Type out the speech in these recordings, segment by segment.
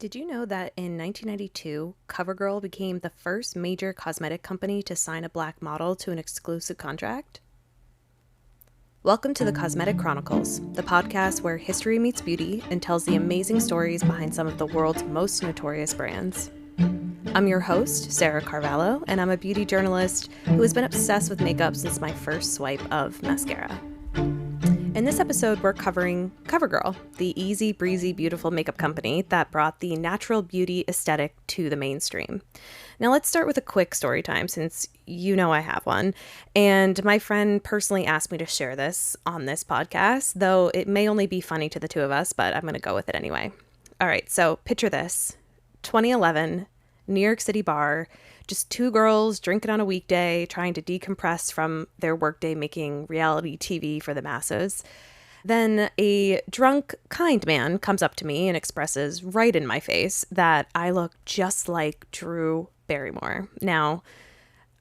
Did you know that in 1992, CoverGirl became the first major cosmetic company to sign a black model to an exclusive contract? Welcome to the Cosmetic Chronicles, the podcast where history meets beauty and tells the amazing stories behind some of the world's most notorious brands. I'm your host, Sarah Carvalho, and I'm a beauty journalist who has been obsessed with makeup since my first swipe of mascara. In this episode, we're covering CoverGirl, the easy, breezy, beautiful makeup company that brought the natural beauty aesthetic to the mainstream. Now, let's start with a quick story time, since you know I have one. And my friend personally asked me to share this on this podcast, though it may only be funny to the two of us, but I'm going to go with it anyway. All right, so picture this. 2011, New York City bar, just two girls drinking on a weekday, trying to decompress from their workday making reality TV for the masses. Then a drunk, kind man comes up to me and expresses right in my face that I look just like Drew Barrymore. Now,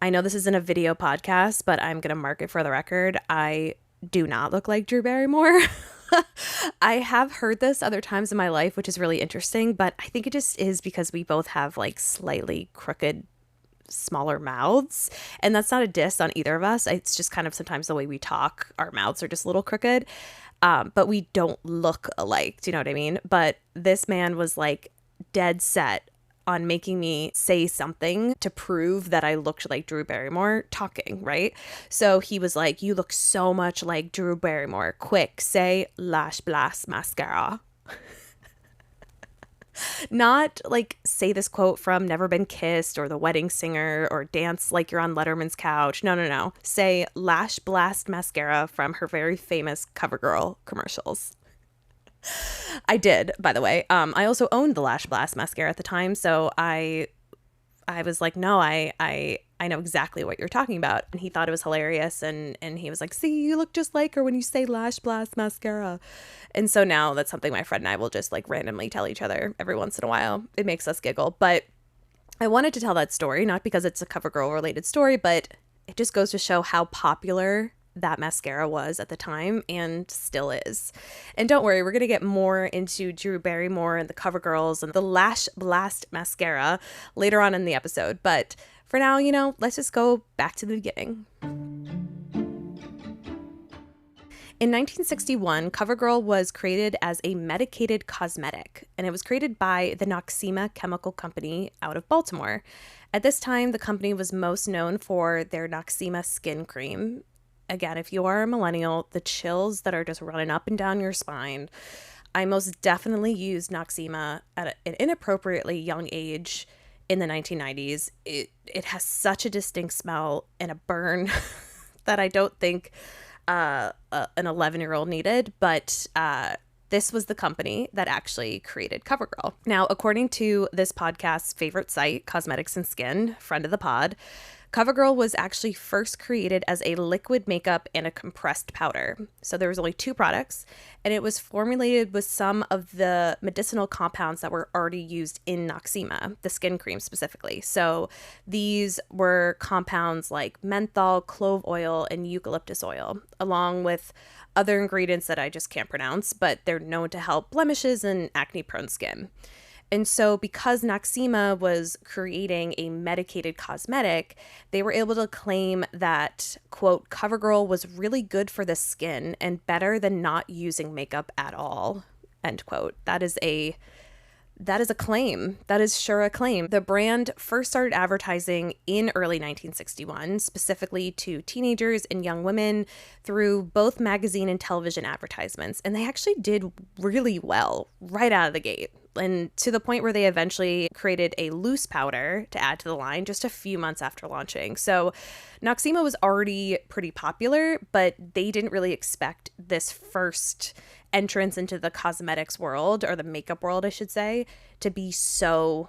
I know this isn't a video podcast, but I'm going to mark it for the record. I do not look like Drew Barrymore. I have heard this other times in my life, which is really interesting, but I think it just is because we both have like slightly crooked, smaller mouths. And that's not a diss on either of us. It's just kind of sometimes the way we talk, our mouths are just a little crooked. But we don't look alike. Do you know what I mean? But this man was like dead set on making me say something to prove that I looked like Drew Barrymore talking, right? So he was like, "You look so much like Drew Barrymore. Quick, say Lash Blast Mascara." Not like say this quote from Never Been Kissed or The Wedding Singer or dance like you're on Letterman's couch. No. Say Lash Blast Mascara from her very famous CoverGirl commercials. I did, by the way. I also owned the Lash Blast mascara at the time, so I was like, no, I know exactly what you're talking about. And he thought it was hilarious, and he was like, see, you look just like her when you say Lash Blast mascara. And so now that's something my friend and I will just like randomly tell each other every once in a while. It makes us giggle. But I wanted to tell that story, not because it's a CoverGirl related story, but it just goes to show how popular that mascara was at the time and still is. And don't worry, we're going to get more into Drew Barrymore and the CoverGirls and the Lash Blast mascara later on in the episode. But for now, let's just go back to the beginning. In 1961, CoverGirl was created as a medicated cosmetic, and it was created by the Noxema Chemical Company out of Baltimore. At this time, the company was most known for their Noxema skin cream. Again, if you are a millennial, the chills that are just running up and down your spine. I most definitely used Noxema at an inappropriately young age in the 1990s. It has such a distinct smell and a burn that I don't think an 11-year-old needed, but this was the company that actually created CoverGirl. Now, according to this podcast's favorite site, Cosmetics and Skin, friend of the pod, CoverGirl was actually first created as a liquid makeup and a compressed powder. So there was only two products, and it was formulated with some of the medicinal compounds that were already used in Noxema, the skin cream specifically. So these were compounds like menthol, clove oil, and eucalyptus oil, along with other ingredients that I just can't pronounce, but they're known to help blemishes and acne-prone skin. And so because Noxema was creating a medicated cosmetic, they were able to claim that, quote, CoverGirl was really good for the skin and better than not using makeup at all, end quote. That is a claim. That is sure a claim. The brand first started advertising in early 1961, specifically to teenagers and young women through both magazine and television advertisements. And they actually did really well right out of the gate. And to the point where they eventually created a loose powder to add to the line just a few months after launching. So Noxema was already pretty popular, but they didn't really expect this first entrance into the cosmetics world, or the makeup world, I should say, to be so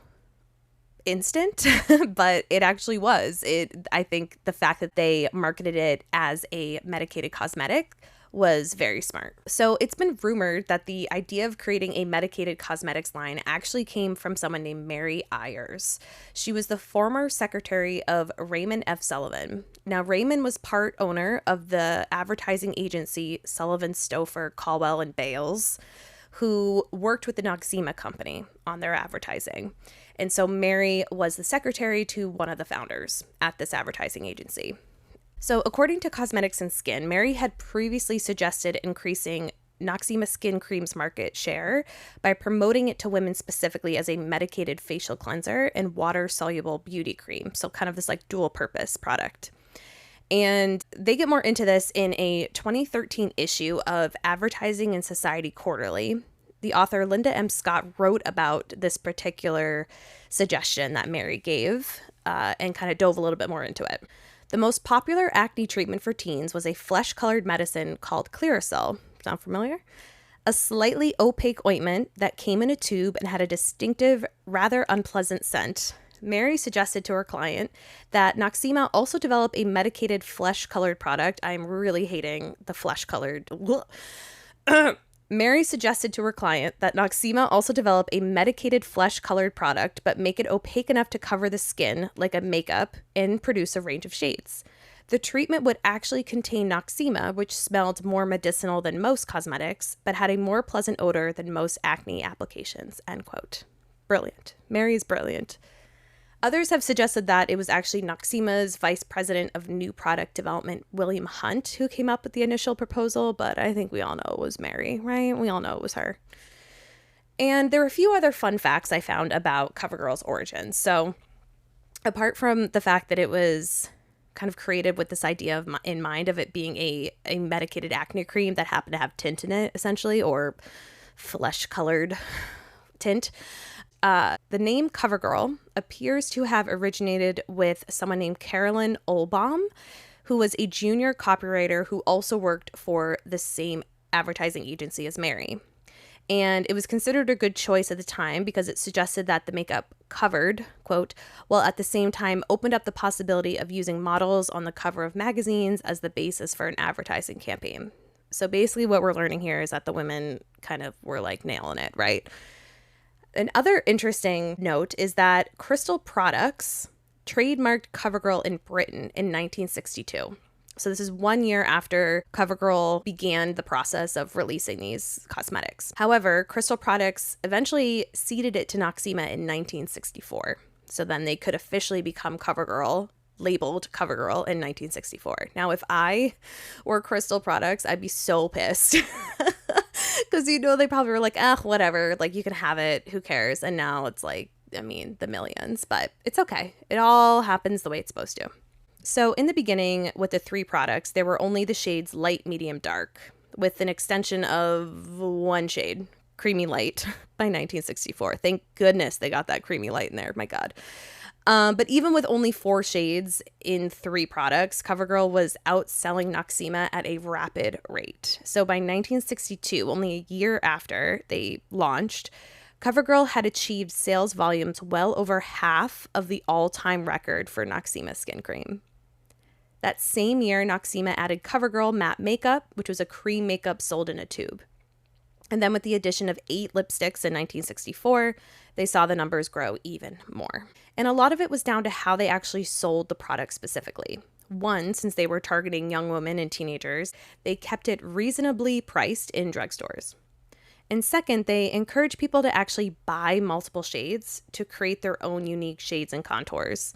instant. But it actually was. I think the fact that they marketed it as a medicated cosmetic was very smart. So it's been rumored that the idea of creating a medicated cosmetics line actually came from someone named Mary Ayers. She was the former secretary of Raymond F. Sullivan. Now, Raymond was part owner of the advertising agency Sullivan, Stouffer, Caldwell, and Bales, who worked with the Noxema company on their advertising. And so Mary was the secretary to one of the founders at this advertising agency. So according to Cosmetics and Skin, Mary had previously suggested increasing Noxema skin cream's market share by promoting it to women specifically as a medicated facial cleanser and water-soluble beauty cream. So kind of this like dual purpose product. And they get more into this in a 2013 issue of Advertising and Society Quarterly. The author Linda M. Scott wrote about this particular suggestion that Mary gave and kind of dove a little bit more into it. The most popular acne treatment for teens was a flesh-colored medicine called Clearasil. Sound familiar? A slightly opaque ointment that came in a tube and had a distinctive, rather unpleasant scent. Mary suggested to her client that Noxema also develop a medicated flesh-colored product. I'm really hating the flesh-colored. Mary suggested to her client that Noxema also develop a medicated flesh-colored product, but make it opaque enough to cover the skin like a makeup and produce a range of shades. The treatment would actually contain Noxema, which smelled more medicinal than most cosmetics, but had a more pleasant odor than most acne applications, end quote. Brilliant. Mary is brilliant. Others have suggested that it was actually Noxema's vice president of new product development, William Hunt, who came up with the initial proposal, but I think we all know it was Mary, right? We all know it was her. And there are a few other fun facts I found about CoverGirl's origins. So apart from the fact that it was kind of created with this idea in mind of it being a medicated acne cream that happened to have tint in it, essentially, or flesh-colored tint, the name CoverGirl appears to have originated with someone named Carolyn Olbaum, who was a junior copywriter who also worked for the same advertising agency as Mary. And it was considered a good choice at the time because it suggested that the makeup covered, quote, while at the same time opened up the possibility of using models on the cover of magazines as the basis for an advertising campaign. So basically what we're learning here is that the women kind of were like nailing it, right? Another interesting note is that Crystal Products trademarked CoverGirl in Britain in 1962. So this is 1 year after CoverGirl began the process of releasing these cosmetics. However, Crystal Products eventually ceded it to Noxema in 1964. So then they could officially become CoverGirl, labeled CoverGirl in 1964. Now, if I were Crystal Products, I'd be so pissed. Because, they probably were like, whatever, like, you can have it, who cares? And now it's like, the millions, but it's okay. It all happens the way it's supposed to. So in the beginning, with the 3 products, there were only the shades light, medium, dark, with an extension of 1 shade, creamy light, by 1964. Thank goodness they got that creamy light in there. My God. But even with only 4 shades in 3 products, CoverGirl was outselling Noxema at a rapid rate. So by 1962, only a year after they launched, CoverGirl had achieved sales volumes well over half of the all-time record for Noxema skin cream. That same year, Noxema added CoverGirl Matte Makeup, which was a cream makeup sold in a tube. And then with the addition of 8 lipsticks in 1964, they saw the numbers grow even more. And a lot of it was down to how they actually sold the product specifically. One, since they were targeting young women and teenagers, they kept it reasonably priced in drugstores. And second, they encouraged people to actually buy multiple shades to create their own unique shades and contours.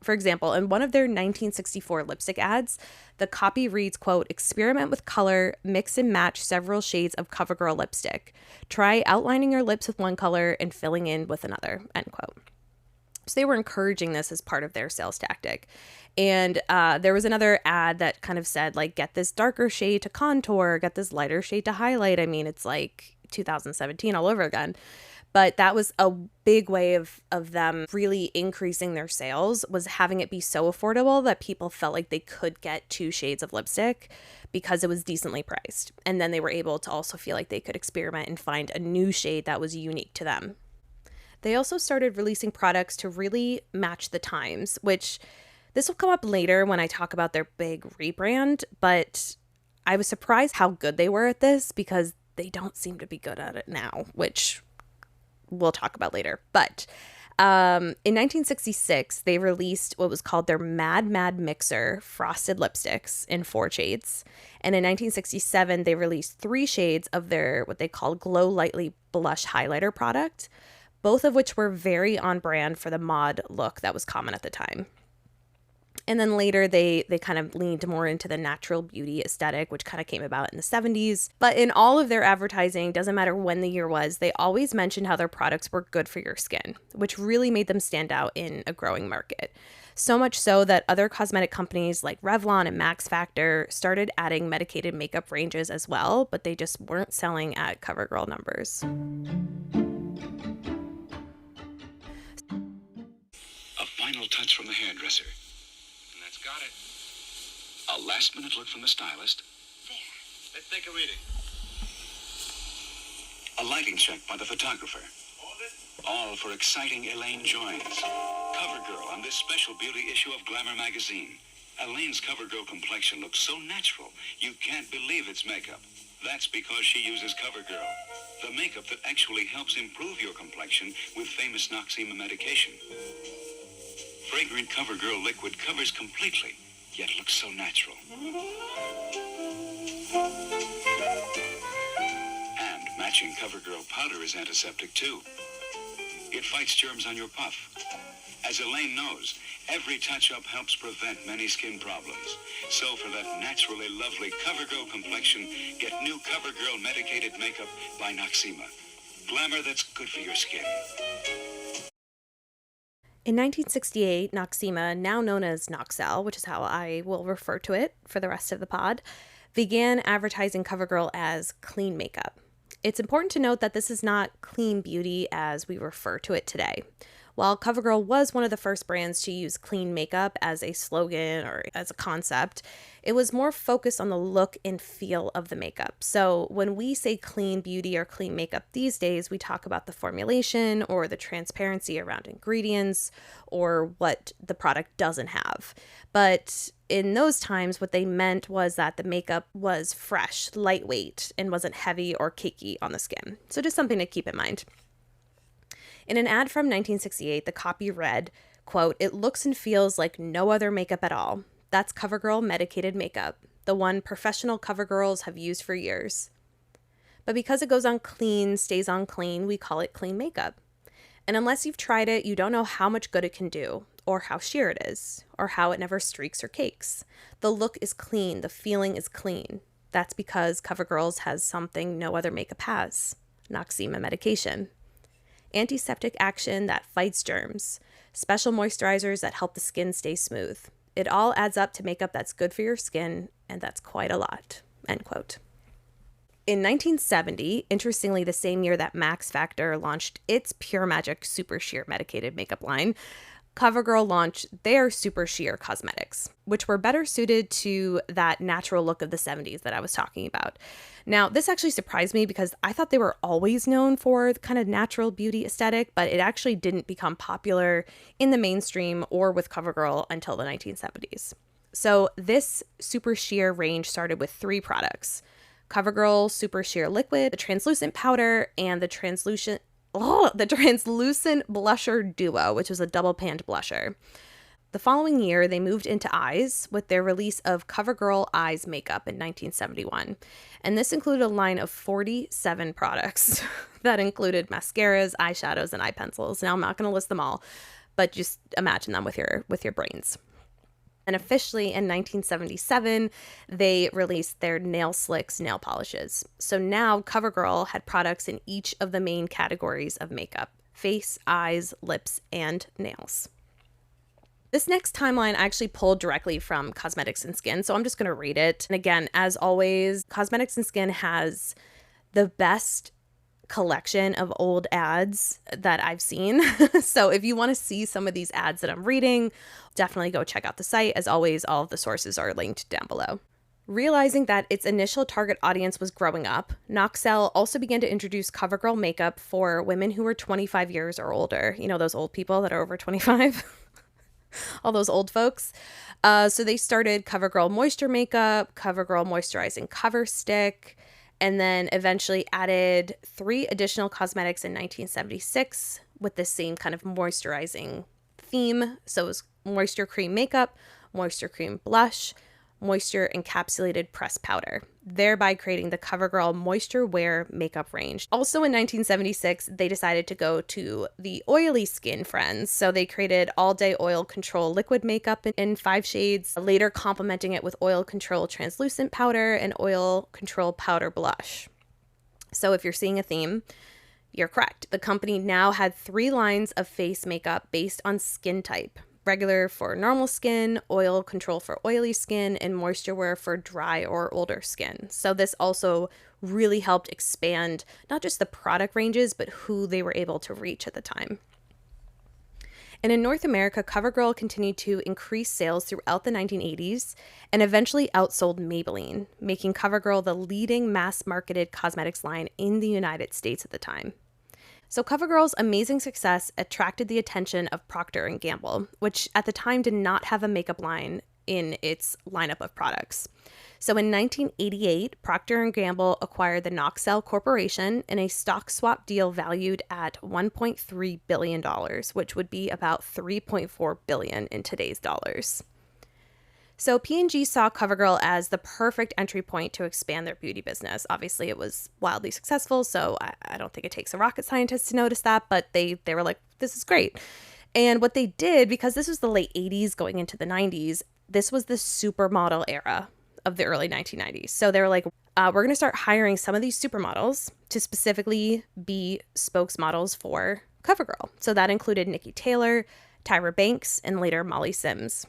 For example, in one of their 1964 lipstick ads, the copy reads, quote, "Experiment with color, mix and match several shades of CoverGirl lipstick. Try outlining your lips with one color and filling in with another," end quote. So they were encouraging this as part of their sales tactic. And there was another ad that kind of said, like, get this darker shade to contour, get this lighter shade to highlight. It's like 2017 all over again. But that was a big way of them really increasing their sales, was having it be so affordable that people felt like they could get 2 shades of lipstick because it was decently priced. And then they were able to also feel like they could experiment and find a new shade that was unique to them. They also started releasing products to really match the times, which this will come up later when I talk about their big rebrand, but I was surprised how good they were at this because they don't seem to be good at it now, which we'll talk about later. But In 1966, they released what was called their Mad Mixer frosted lipsticks in 4 shades. And in 1967, they released 3 shades of their what they called Glow Lightly blush highlighter product, both of which were very on brand for the mod look that was common at the time. And then later they kind of leaned more into the natural beauty aesthetic, which kind of came about in the 70s. But in all of their advertising, doesn't matter when the year was, they always mentioned how their products were good for your skin, which really made them stand out in a growing market. So much so that other cosmetic companies like Revlon and Max Factor started adding medicated makeup ranges as well, but they just weren't selling at CoverGirl numbers. A final touch from the hairdresser. Got it. A last-minute look from the stylist. There. Let's take a reading. A lighting check by the photographer. Hold it. All for exciting Elaine Joins, CoverGirl, on this special beauty issue of Glamour magazine. Elaine's CoverGirl complexion looks so natural, you can't believe it's makeup. That's because she uses CoverGirl, the makeup that actually helps improve your complexion with famous Noxema medication. Fragrant CoverGirl liquid covers completely, yet looks so natural. And matching CoverGirl powder is antiseptic too. It fights germs on your puff. As Elaine knows, every touch-up helps prevent many skin problems. So for that naturally lovely CoverGirl complexion, get new CoverGirl medicated makeup by Noxema. Glamour that's good for your skin. In 1968, Noxema, now known as Noxel, which is how I will refer to it for the rest of the pod, began advertising CoverGirl as clean makeup. It's important to note that this is not clean beauty as we refer to it today. While CoverGirl was one of the first brands to use clean makeup as a slogan or as a concept, it was more focused on the look and feel of the makeup. So when we say clean beauty or clean makeup these days, we talk about the formulation or the transparency around ingredients or what the product doesn't have. But in those times, what they meant was that the makeup was fresh, lightweight, and wasn't heavy or cakey on the skin. So just something to keep in mind. In an ad from 1968, the copy read, quote, "It looks and feels like no other makeup at all. That's CoverGirl medicated makeup, the one professional CoverGirls have used for years. But because it goes on clean, stays on clean, we call it clean makeup. And unless you've tried it, you don't know how much good it can do, or how sheer it is, or how it never streaks or cakes. The look is clean, the feeling is clean. That's because CoverGirls has something no other makeup has, Noxema medication. Antiseptic action that fights germs, special moisturizers that help the skin stay smooth. It all adds up to makeup that's good for your skin, and that's quite a lot," end quote. In 1970, interestingly the same year that Max Factor launched its Pure Magic Super Sheer medicated makeup line, CoverGirl launched their Super Sheer cosmetics, which were better suited to that natural look of the 70s that I was talking about. Now, this actually surprised me because I thought they were always known for the kind of natural beauty aesthetic, but it actually didn't become popular in the mainstream or with CoverGirl until the 1970s. So this Super Sheer range started with 3 products: CoverGirl Super Sheer Liquid, the translucent powder, and the translucent blusher duo, which was a double panned blusher. The following year, they moved into eyes with their release of CoverGirl Eyes Makeup in 1971. And this included a line of 47 products that included mascaras, eyeshadows, and eye pencils. Now, I'm not going to list them all, but just imagine them with your brains. And officially in 1977, they released their Nail Slicks nail polishes. So now CoverGirl had products in each of the main categories of makeup: face, eyes, lips, and nails. This next timeline I actually pulled directly from Cosmetics and Skin, so I'm just going to read it. And again, as always, Cosmetics and Skin has the best collection of old ads that I've seen. So if you want to see some of these ads that I'm reading, definitely go check out the site. As always, all of the sources are linked down below. Realizing that its initial target audience was growing up, Noxel also began to introduce CoverGirl makeup for women who were 25 years or older. You know, those old people that are over 25? All those old folks. So they started CoverGirl Moisture Makeup, CoverGirl Moisturizing Cover Stick, and then eventually added 3 additional cosmetics in 1976 with the same kind of moisturizing theme. So it was moisture cream makeup, moisture cream blush, moisture encapsulated pressed powder, thereby creating the CoverGirl Moisture Wear makeup range. Also in 1976, they decided to go to the oily skin friends. So they created All Day Oil Control liquid makeup in 5 shades, later complementing it with Oil Control translucent powder and Oil Control powder blush. So if you're seeing a theme, you're correct. The company now had 3 lines of face makeup based on skin type. Regular for normal skin, oil control for oily skin, and moisture wear for dry or older skin. So this also really helped expand not just the product ranges, but who they were able to reach at the time. And in North America, CoverGirl continued to increase sales throughout the 1980s and eventually outsold Maybelline, making CoverGirl the leading mass-marketed cosmetics line in the United States at the time. So CoverGirl's amazing success attracted the attention of Procter & Gamble, which at the time did not have a makeup line in its lineup of products. So in 1988, Procter & Gamble acquired the Noxell Corporation in a stock swap deal valued at $1.3 billion, which would be about $3.4 billion in today's dollars. So P&G saw CoverGirl as the perfect entry point to expand their beauty business. Obviously, it was wildly successful, so I don't think it takes a rocket scientist to notice that, but they were like, this is great. And what they did, because this was the late 80s going into the 90s, this was the supermodel era of the early 1990s. So they were like, we're going to start hiring some of these supermodels to specifically be spokesmodels for CoverGirl. So that included Nikki Taylor, Tyra Banks, and later Molly Sims.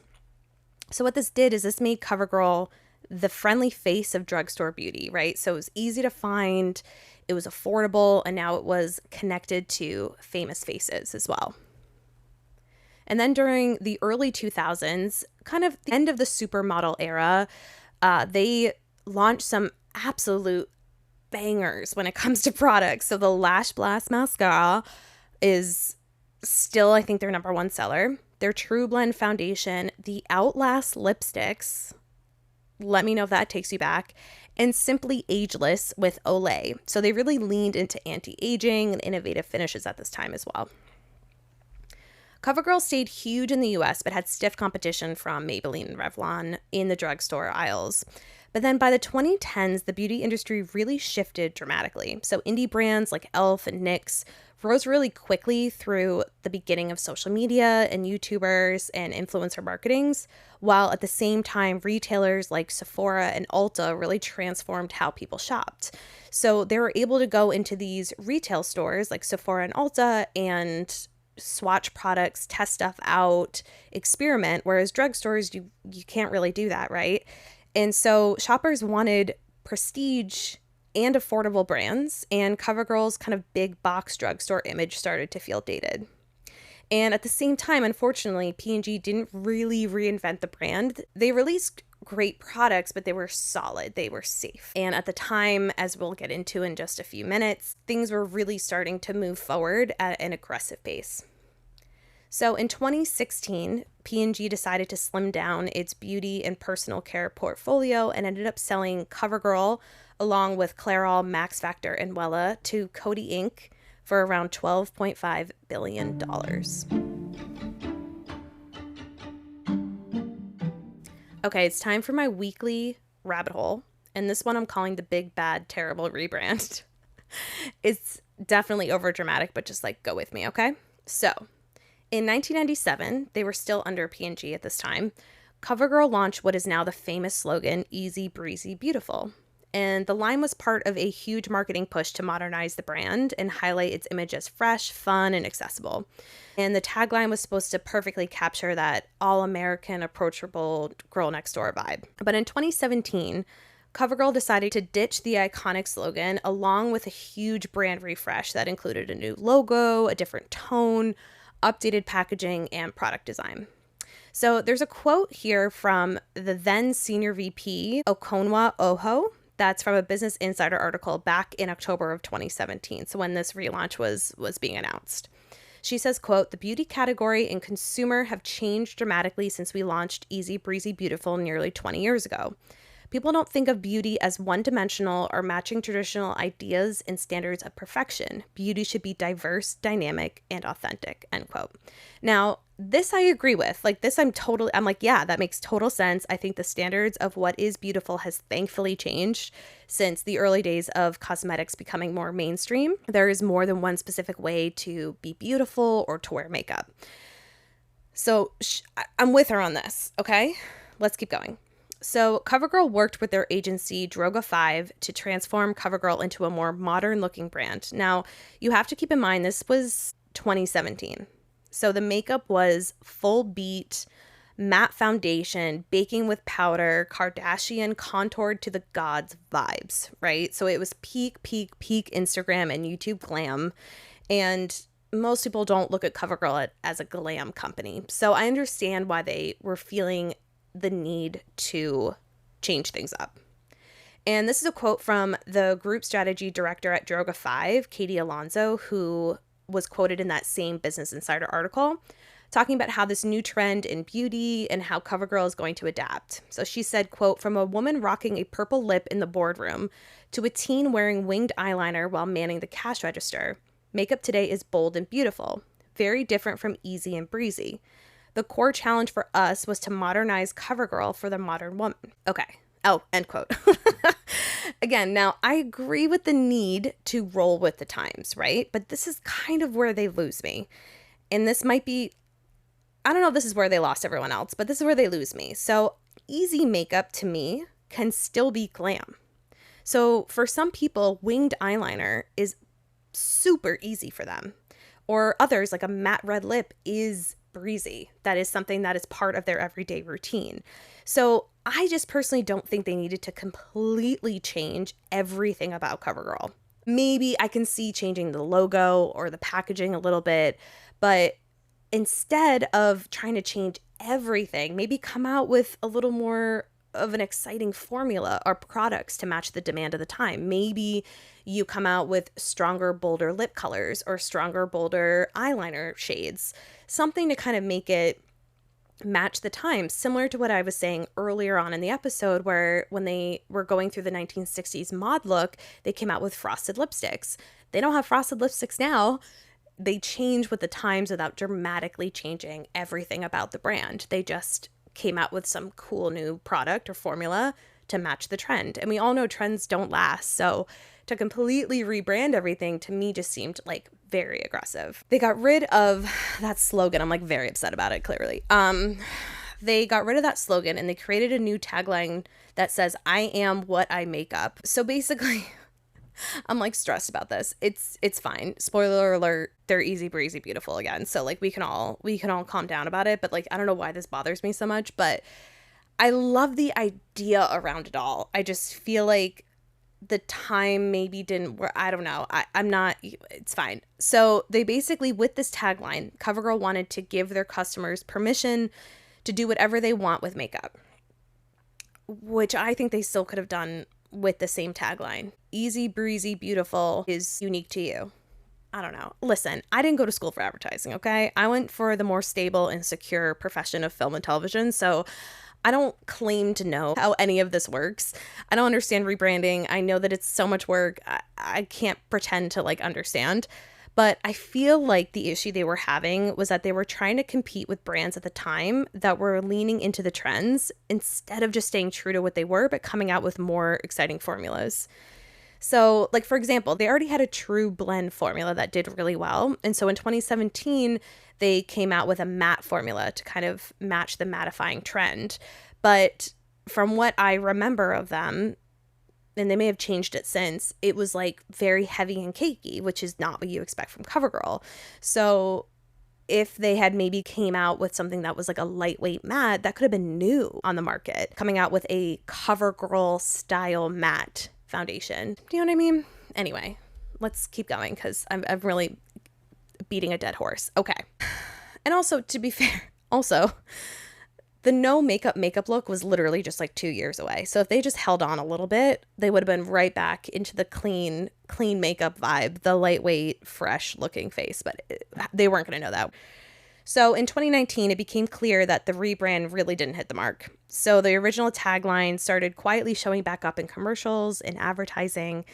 So what this did is this made CoverGirl the friendly face of drugstore beauty, right? So it was easy to find, it was affordable, and now it was connected to famous faces as well. And then during the early 2000s, kind of the end of the supermodel era, they launched some absolute bangers when it comes to products. So the Lash Blast Mascara is still, I think, their number 1 seller. Their True Blend foundation, the Outlast lipsticks, let me know if that takes you back, and Simply Ageless with Olay. So they really leaned into anti-aging and innovative finishes at this time as well. CoverGirl stayed huge in the US, but had stiff competition from Maybelline and Revlon in the drugstore aisles. But then by the 2010s, the beauty industry really shifted dramatically. So indie brands like e.l.f. and NYX rose really quickly through the beginning of social media and YouTubers and influencer marketings, while at the same time, retailers like Sephora and Ulta really transformed how people shopped. So they were able to go into these retail stores like Sephora and Ulta and swatch products, test stuff out, experiment, whereas drugstores, you can't really do that, right? And so shoppers wanted prestige and affordable brands, and CoverGirl's kind of big box drugstore image started to feel dated. And at the same time, unfortunately, P&G didn't really reinvent the brand. They released great products, but they were solid, they were safe. And at the time, as we'll get into in just a few minutes, things were really starting to move forward at an aggressive pace. So in 2016, P&G decided to slim down its beauty and personal care portfolio and ended up selling CoverGirl along with Clairol, Max Factor, and Wella to Coty Inc. for around $12.5 billion. Okay, it's time for my weekly rabbit hole, and this one I'm calling the Big Bad Terrible Rebrand. It's definitely overdramatic, but just go with me, okay? So, in 1997, they were still under P&G at this time, CoverGirl launched what is now the famous slogan, Easy, Breezy, Beautiful. And the line was part of a huge marketing push to modernize the brand and highlight its image as fresh, fun, and accessible. And the tagline was supposed to perfectly capture that all-American, approachable girl next door vibe. But in 2017, CoverGirl decided to ditch the iconic slogan along with a huge brand refresh that included a new logo, a different tone, updated packaging, and product design. So there's a quote here from the then senior VP, Okonwa Oho. That's from a Business Insider article back in October of 2017, so when this relaunch was being announced. She says, quote, "The beauty category and consumer have changed dramatically since we launched Easy Breezy Beautiful nearly 20 years ago. People don't think of beauty as one-dimensional or matching traditional ideas and standards of perfection. Beauty should be diverse, dynamic, and authentic, end quote. Now, this I agree with. Like this, I'm like, yeah, that makes total sense. I think the standards of what is beautiful has thankfully changed since the early days of cosmetics becoming more mainstream. There is more than one specific way to be beautiful or to wear makeup. So I'm with her on this, okay? Let's keep going. So CoverGirl worked with their agency Droga 5 to transform CoverGirl into a more modern looking brand. Now, you have to keep in mind this was 2017. So the makeup was full beat, matte foundation, baking with powder, Kardashian contoured to the gods vibes, right? So it was peak Instagram and YouTube glam. And most people don't look at CoverGirl as a glam company. So I understand why they were feeling the need to change things up. And this is a quote from the group strategy director at Droga 5, Katie Alonso, who was quoted in that same Business Insider article, talking about how this new trend in beauty and how CoverGirl is going to adapt. So she said, quote, "From a woman rocking a purple lip in the boardroom to a teen wearing winged eyeliner while manning the cash register, makeup today is bold and beautiful, very different from easy and breezy. The core challenge for us was to modernize CoverGirl for the modern woman." Okay. Oh, end quote. Again, now I agree with the need to roll with the times, right? But this is kind of where they lose me. And this might be, I don't know if this is where they lost everyone else, but this is where they lose me. So easy makeup to me can still be glam. So for some people, winged eyeliner is super easy for them. Or others, like a matte red lip, is breezy. That is something that is part of their everyday routine. So I just personally don't think they needed to completely change everything about CoverGirl. Maybe I can see changing the logo or the packaging a little bit, but instead of trying to change everything, maybe come out with a little more of an exciting formula or products to match the demand of the time. Maybe you come out with stronger, bolder lip colors or stronger, bolder eyeliner shades, something to kind of make it match the times, similar to what I was saying earlier on in the episode, where when they were going through the 1960s mod look, they came out with frosted lipsticks. They don't have frosted lipsticks now. They change with the times without dramatically changing everything about the brand. They just came out with some cool new product or formula to match the trend. And we all know trends don't last. So to completely rebrand everything, to me, just seemed like very aggressive. They got rid of that slogan. I'm like very upset about it, clearly. They got rid of that slogan and they created a new tagline that says, "I am what I make up." So basically, I'm like stressed about this. It's fine. Spoiler alert, they're easy breezy beautiful again. So like we can all calm down about it, but like I don't know why this bothers me so much, but I love the idea around it all. I just feel like the time maybe didn't work. I don't know. I'm not, it's fine. So they basically, with this tagline, CoverGirl wanted to give their customers permission to do whatever they want with makeup, which I think they still could have done with the same tagline. Easy, breezy, beautiful is unique to you. I don't know. Listen, I didn't go to school for advertising, okay? I went for the more stable and secure profession of film and television, so I don't claim to know how any of this works. I don't understand rebranding. I know that it's so much work. I can't pretend to like understand. But I feel like the issue they were having was that they were trying to compete with brands at the time that were leaning into the trends instead of just staying true to what they were, but coming out with more exciting formulas. So, like, for example, they already had a true blend formula that did really well. And so in 2017, they came out with a matte formula to kind of match the mattifying trend. But from what I remember of them, and they may have changed it since, it was like very heavy and cakey, which is not what you expect from CoverGirl. So if they had maybe came out with something that was like a lightweight matte, that could have been new on the market, coming out with a CoverGirl style matte foundation. Do you know what I mean? Anyway, let's keep going because I'm really beating a dead horse. Okay. And also, to be fair, the no makeup look was literally just like 2 years away. So if they just held on a little bit, they would have been right back into the clean makeup vibe, the lightweight, fresh looking face, but they weren't going to know that. So in 2019, it became clear that the rebrand really didn't hit the mark. So the original tagline started quietly showing back up in commercials and advertising.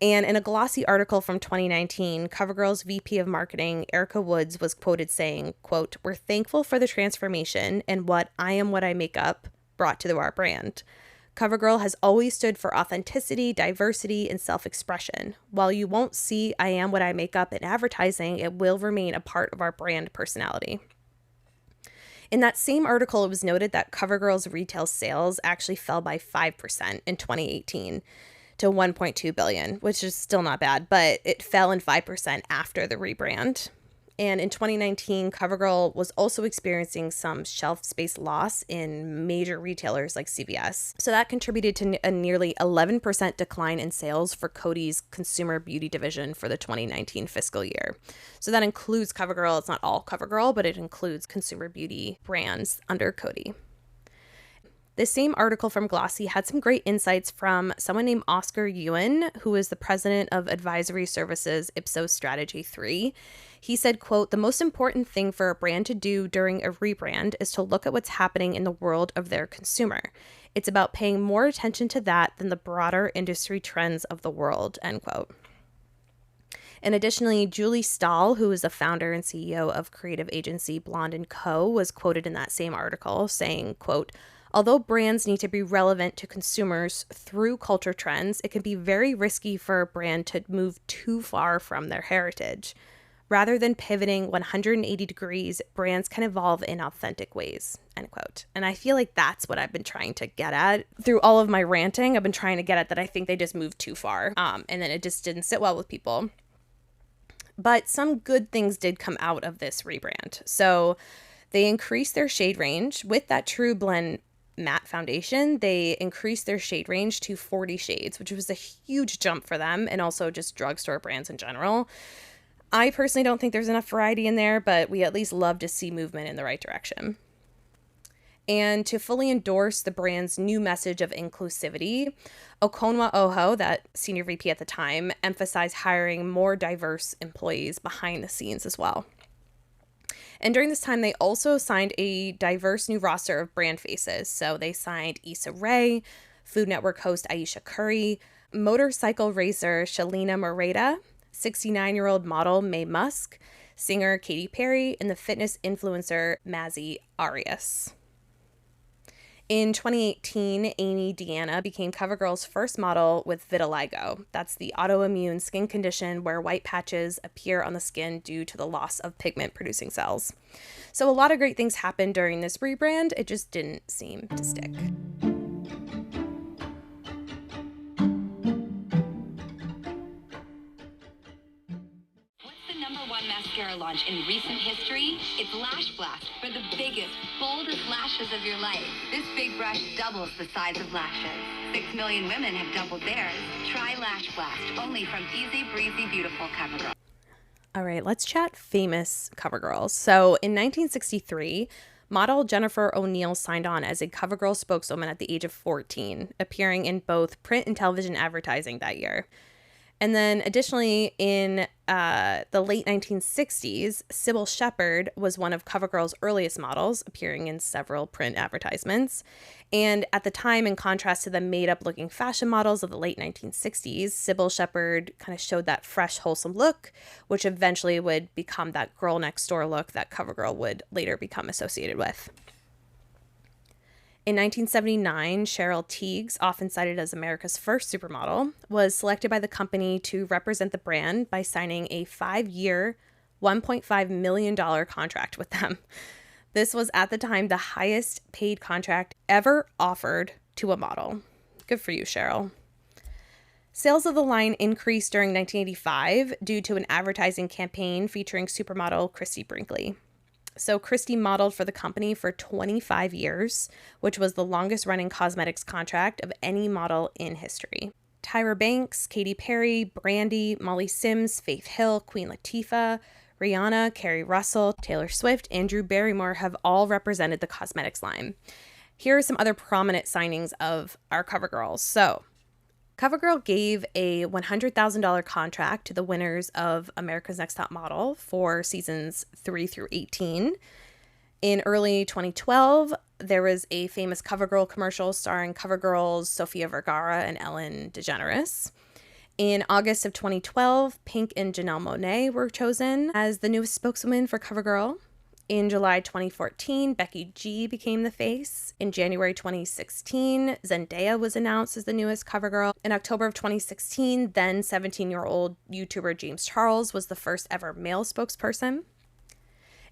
And in a glossy article from 2019, CoverGirl's VP of Marketing, Erica Woods, was quoted saying, quote, "We're thankful for the transformation and what I am what I make up brought to our brand. CoverGirl has always stood for authenticity, diversity, and self-expression. While you won't see I am what I make up in advertising, it will remain a part of our brand personality." In that same article, it was noted that CoverGirl's retail sales actually fell by 5% in 2018 to $1.2 billion, which is still not bad, but it fell in 5% after the rebrand. And in 2019, CoverGirl was also experiencing some shelf space loss in major retailers like CVS. So that contributed to a nearly 11% decline in sales for Coty's consumer beauty division for the 2019 fiscal year. So that includes CoverGirl. It's not all CoverGirl, but it includes consumer beauty brands under Coty. This same article from Glossy had some great insights from someone named Oscar Ewan, who is the president of advisory services Ipsos Strategy 3. He said, quote, "The most important thing for a brand to do during a rebrand is to look at what's happening in the world of their consumer. It's about paying more attention to that than the broader industry trends of the world," end quote. And additionally, Julie Stahl, who is the founder and CEO of creative agency Blonde & Co., was quoted in that same article saying, quote, "Although brands need to be relevant to consumers through culture trends, it can be very risky for a brand to move too far from their heritage. Rather than pivoting 180 degrees, brands can evolve in authentic ways," end quote. And I feel like that's what I've been trying to get at. Through all of my ranting, I've been trying to get at that I think they just moved too far. And then it just didn't sit well with people. But some good things did come out of this rebrand. So they increased their shade range with that True Blend matte foundation. They increased their shade range to 40 shades, which was a huge jump for them, and also just drugstore brands in general. I personally don't think there's enough variety in there, but we at least love to see movement in the right direction. And to fully endorse the brand's new message of inclusivity, Okonwa Oho, that senior VP at the time, emphasized hiring more diverse employees behind the scenes as well. And during this time, they also signed a diverse new roster of brand faces. So they signed Issa Rae, Food Network host Aisha Curry, motorcycle racer Shalina Moreta, 69-year-old model Mae Musk, singer Katy Perry, and the fitness influencer Mazzy Arias. In 2018, Amy Deanna became CoverGirl's first model with vitiligo. That's the autoimmune skin condition where white patches appear on the skin due to the loss of pigment-producing cells. So a lot of great things happened during this rebrand. It just didn't seem to stick. Mascara launch in recent history, it's Lash Blast for the biggest, boldest lashes of your life. This big brush doubles the size of lashes. 6 million women have doubled theirs. Try Lash Blast, only from Easy Breezy Beautiful CoverGirl. All right, let's chat famous CoverGirls. So in 1963, model Jennifer O'Neill signed on as a CoverGirl spokeswoman at the age of 14, appearing in both print and television advertising that year. And then additionally, in the late 1960s, Sybil Shepherd was one of CoverGirl's earliest models, appearing in several print advertisements. And at the time, in contrast to the made-up-looking fashion models of the late 1960s, Sybil Shepherd kind of showed that fresh, wholesome look, which eventually would become that girl next door look that CoverGirl would later become associated with. In 1979, Cheryl Tiegs, often cited as America's first supermodel, was selected by the company to represent the brand by signing a 5-year, $1.5 million contract with them. This was at the time the highest paid contract ever offered to a model. Good for you, Cheryl. Sales of the line increased during 1985 due to an advertising campaign featuring supermodel Christy Brinkley. So Christy modeled for the company for 25 years, which was the longest running cosmetics contract of any model in history. Tyra Banks, Katy Perry, Brandy, Molly Sims, Faith Hill, Queen Latifah, Rihanna, Carrie Russell, Taylor Swift, and Drew Barrymore have all represented the cosmetics line. Here are some other prominent signings of our CoverGirls. So CoverGirl gave a $100,000 contract to the winners of America's Next Top Model for seasons 3 through 18. In early 2012, there was a famous CoverGirl commercial starring CoverGirls Sofia Vergara and Ellen DeGeneres. In August of 2012, Pink and Janelle Monáe were chosen as the newest spokeswoman for CoverGirl. In July 2014, Becky G became the face. In January 2016, Zendaya was announced as the newest CoverGirl. In October of 2016, then 17-year-old YouTuber James Charles was the first ever male spokesperson.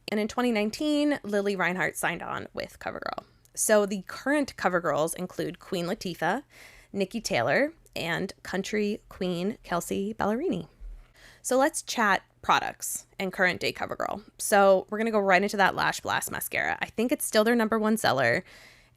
And in 2019, Lily Reinhart signed on with CoverGirl. So the current CoverGirls include Queen Latifah, Nikki Taylor, and country queen Kelsey Ballerini. So let's chat products and current day CoverGirl. So we're going to go right into that Lash Blast mascara. I think it's still their #1 seller.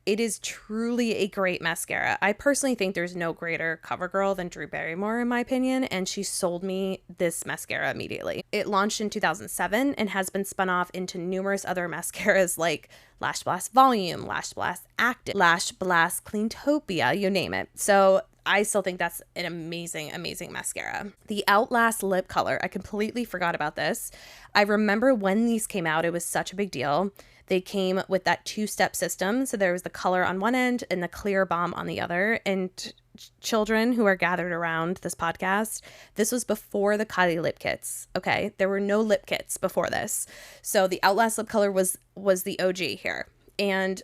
It is truly a great mascara. I personally think there's no greater CoverGirl than Drew Barrymore, in my opinion, and she sold me this mascara immediately. It launched in 2007 and has been spun off into numerous other mascaras like Lash Blast Volume, Lash Blast Active, Lash Blast Cleantopia, you name it. So I still think that's an amazing, amazing mascara. The Outlast lip color, I completely forgot about this. I remember when these came out, it was such a big deal. They came with that 2-step system. So there was the color on one end and the clear balm on the other. And children who are gathered around this podcast, this was before the Kylie lip kits. Okay, there were no lip kits before this. So the Outlast lip color was the OG here. And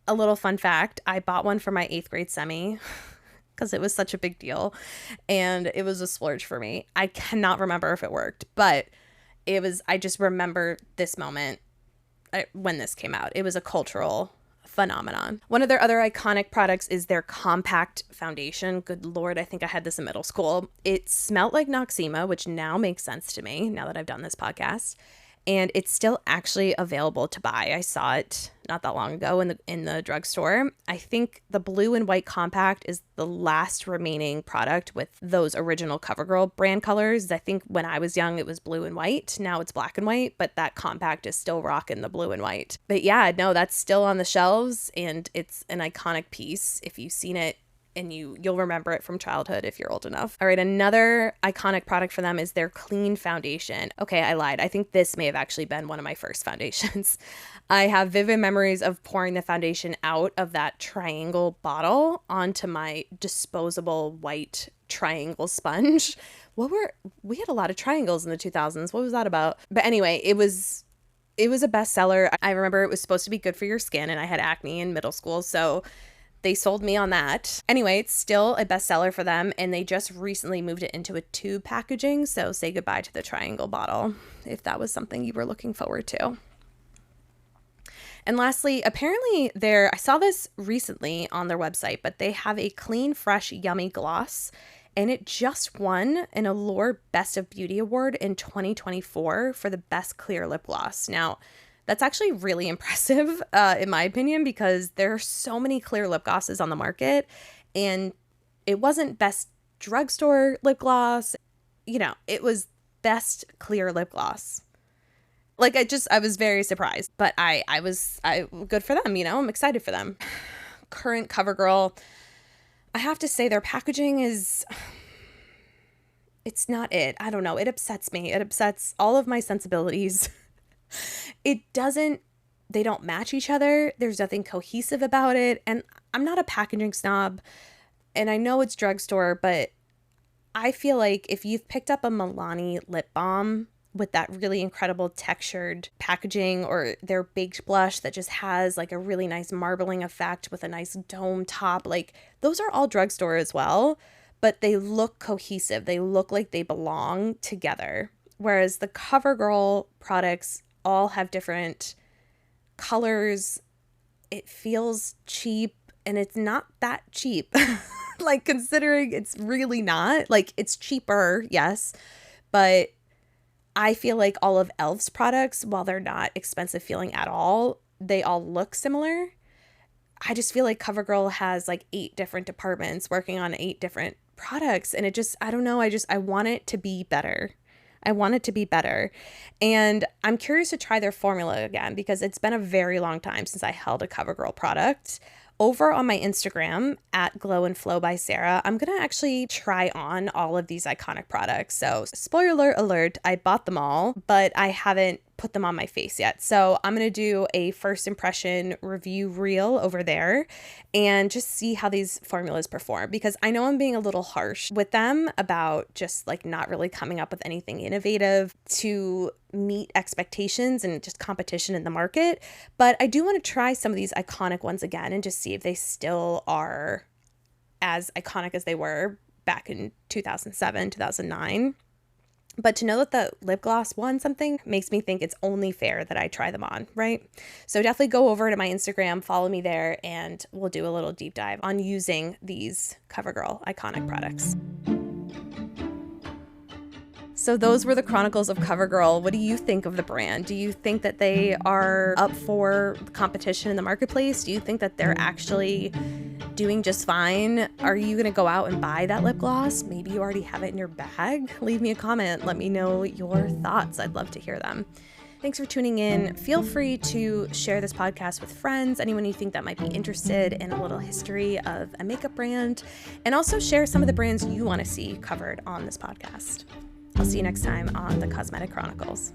a little fun fact, I bought one for my 8th grade semi because it was such a big deal. And it was a splurge for me. I cannot remember if it worked, but I just remember this moment when this came out. It was a cultural phenomenon. One of their other iconic products is their compact foundation. Good Lord, I think I had this in middle school. It smelled like Noxema, which now makes sense to me now that I've done this podcast. And it's still actually available to buy. I saw it not that long ago in the drugstore. I think the blue and white compact is the last remaining product with those original CoverGirl brand colors. I think when I was young, it was blue and white. Now it's black and white, but that compact is still rocking the blue and white. But yeah, no, that's still on the shelves, and it's an iconic piece. If you've seen it, and you'll remember it from childhood if you're old enough. All right, another iconic product for them is their clean foundation. Okay, I lied. I think this may have actually been one of my first foundations. I have vivid memories of pouring the foundation out of that triangle bottle onto my disposable white triangle sponge. We had a lot of triangles in the 2000s. What was that about? But anyway, it was a bestseller. I remember it was supposed to be good for your skin, and I had acne in middle school, so they sold me on that. Anyway, it's still a bestseller for them, and they just recently moved it into a tube packaging, so say goodbye to the triangle bottle if that was something you were looking forward to. And lastly, apparently I saw this recently on their website, but they have a clean, fresh, yummy gloss, and it just won an Allure Best of Beauty Award in 2024 for the best clear lip gloss. Now, that's actually really impressive, in my opinion, because there are so many clear lip glosses on the market, and it wasn't best drugstore lip gloss. It was best clear lip gloss. Like, I was very surprised, but I good for them, I'm excited for them. Current CoverGirl, I have to say their packaging it's not it. I don't know. It upsets me. It upsets all of my sensibilities. They don't match each other. There's nothing cohesive about it. And I'm not a packaging snob, and I know it's drugstore, but I feel like if you've picked up a Milani lip balm with that really incredible textured packaging, or their baked blush that just has like a really nice marbling effect with a nice dome top, like those are all drugstore as well, but they look cohesive. They look like they belong together. Whereas the CoverGirl products all have different colors. It feels cheap, and it's not that cheap. Like, considering it's really not. Like, it's cheaper, yes, but I feel like all of e.l.f.'s products, while they're not expensive feeling at all, they all look similar. I just feel like CoverGirl has like 8 different departments working on 8 different products, and I don't know, I want it to be better. I want it to be better. And I'm curious to try their formula again, because it's been a very long time since I held a CoverGirl product. Over on my Instagram at Glow and Flow by Sarah, I'm going to actually try on all of these iconic products. So spoiler alert, I bought them all, but I haven't put them on my face yet. So I'm going to do a first impression review reel over there and just see how these formulas perform, because I know I'm being a little harsh with them about just like not really coming up with anything innovative to meet expectations and just competition in the market. But I do want to try some of these iconic ones again and just see if they still are as iconic as they were back in 2007, 2009. But to know that the lip gloss won something makes me think it's only fair that I try them on, right? So definitely go over to my Instagram, follow me there, and we'll do a little deep dive on using these CoverGirl iconic products. So those were the Chronicles of CoverGirl. What do you think of the brand? Do you think that they are up for competition in the marketplace? Do you think that they're actually doing just fine? Are you going to go out and buy that lip gloss? Maybe you already have it in your bag. Leave me a comment. Let me know your thoughts. I'd love to hear them. Thanks for tuning in. Feel free to share this podcast with friends, anyone you think that might be interested in a little history of a makeup brand, and also share some of the brands you want to see covered on this podcast. I'll see you next time on the Cosmetic Chronicles.